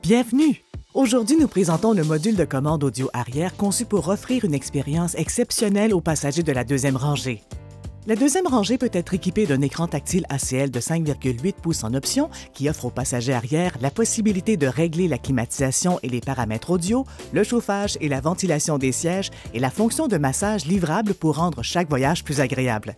Bienvenue! Aujourd'hui, nous présentons le module de commande audio arrière conçu pour offrir une expérience exceptionnelle aux passagers de la deuxième rangée. La deuxième rangée peut être équipée d'un écran tactile ACL de 5,8 pouces en option qui offre aux passagers arrière la possibilité de régler la climatisation et les paramètres audio, le chauffage et la ventilation des sièges et la fonction de massage livrable pour rendre chaque voyage plus agréable.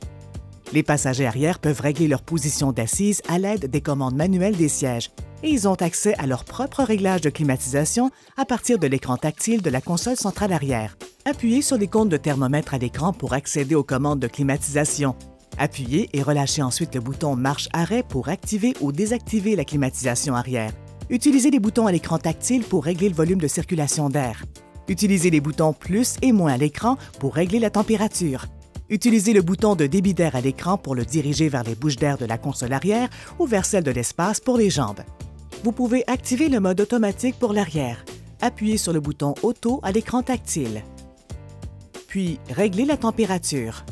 Les passagers arrière peuvent régler leur position d'assise à l'aide des commandes manuelles des sièges et ils ont accès à leur propre réglage de climatisation à partir de l'écran tactile de la console centrale arrière. Appuyez sur l'icône de thermomètre à l'écran pour accéder aux commandes de climatisation. Appuyez et relâchez ensuite le bouton marche-arrêt pour activer ou désactiver la climatisation arrière. Utilisez les boutons à l'écran tactile pour régler le volume de circulation d'air. Utilisez les boutons plus et moins à l'écran pour régler la température. Utilisez le bouton de débit d'air à l'écran pour le diriger vers les bouches d'air de la console arrière ou vers celle de l'espace pour les jambes. Vous pouvez activer le mode automatique pour l'arrière. Appuyez sur le bouton Auto à l'écran tactile. Puis, réglez la température.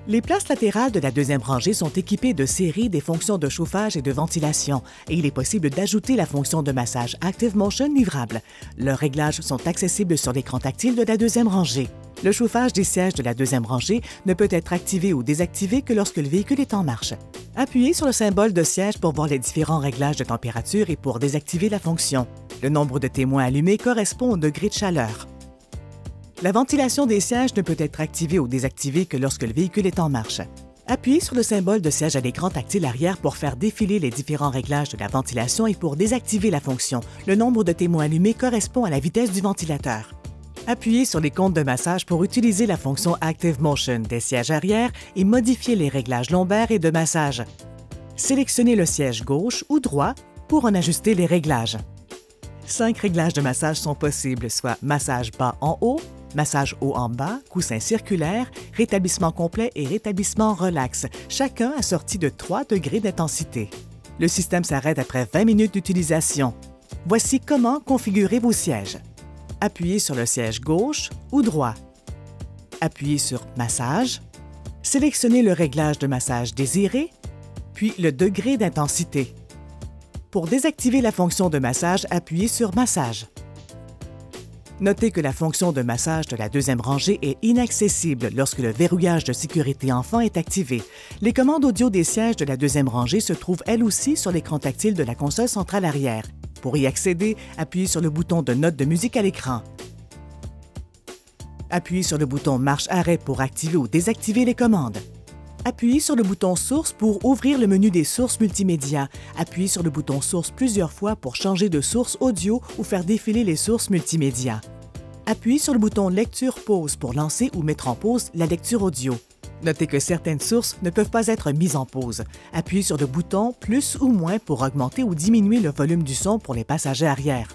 Les places latérales de la deuxième rangée sont équipées de série des fonctions de chauffage et de ventilation et il est possible d'ajouter la fonction de massage Active Motion livrable. Leurs réglages sont accessibles sur l'écran tactile de la deuxième rangée. Le chauffage des sièges de la deuxième rangée ne peut être activé ou désactivé que lorsque le véhicule est en marche. Appuyez sur le symbole de siège pour voir les différents réglages de température et pour désactiver la fonction. Le nombre de témoins allumés correspond au degré de chaleur. La ventilation des sièges ne peut être activée ou désactivée que lorsque le véhicule est en marche. Appuyez sur le symbole de siège à l'écran tactile arrière pour faire défiler les différents réglages de la ventilation et pour désactiver la fonction. Le nombre de témoins allumés correspond à la vitesse du ventilateur. Appuyez sur l'icône de massage pour utiliser la fonction Active Motion des sièges arrière et modifier les réglages lombaires et de massage. Sélectionnez le siège gauche ou droit pour en ajuster les réglages. 5 réglages de massage sont possibles, soit massage bas en haut, massage haut en bas, coussin circulaire, rétablissement complet et rétablissement relax, chacun assorti de 3 degrés d'intensité. Le système s'arrête après 20 minutes d'utilisation. Voici comment configurer vos sièges. Appuyez sur le siège gauche ou droit. Appuyez sur Massage. Sélectionnez le réglage de massage désiré, puis le degré d'intensité. Pour désactiver la fonction de massage, appuyez sur Massage. Notez que la fonction de massage de la deuxième rangée est inaccessible lorsque le verrouillage de sécurité enfant est activé. Les commandes audio des sièges de la deuxième rangée se trouvent elles aussi sur l'écran tactile de la console centrale arrière. Pour y accéder, appuyez sur le bouton de note de musique à l'écran. Appuyez sur le bouton marche-arrêt pour activer ou désactiver les commandes. Appuyez sur le bouton Source pour ouvrir le menu des sources multimédia. Appuyez sur le bouton Source plusieurs fois pour changer de source audio ou faire défiler les sources multimédia. Appuyez sur le bouton Lecture-Pause pour lancer ou mettre en pause la lecture audio. Notez que certaines sources ne peuvent pas être mises en pause. Appuyez sur le bouton plus ou moins pour augmenter ou diminuer le volume du son pour les passagers arrière.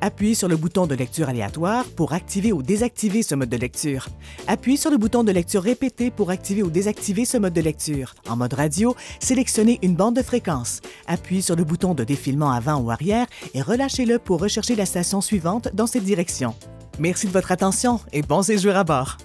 Appuyez sur le bouton de lecture aléatoire pour activer ou désactiver ce mode de lecture. Appuyez sur le bouton de lecture répétée pour activer ou désactiver ce mode de lecture. En mode radio, sélectionnez une bande de fréquence. Appuyez sur le bouton de défilement avant ou arrière et relâchez-le pour rechercher la station suivante dans cette direction. Merci de votre attention et bon séjour à bord!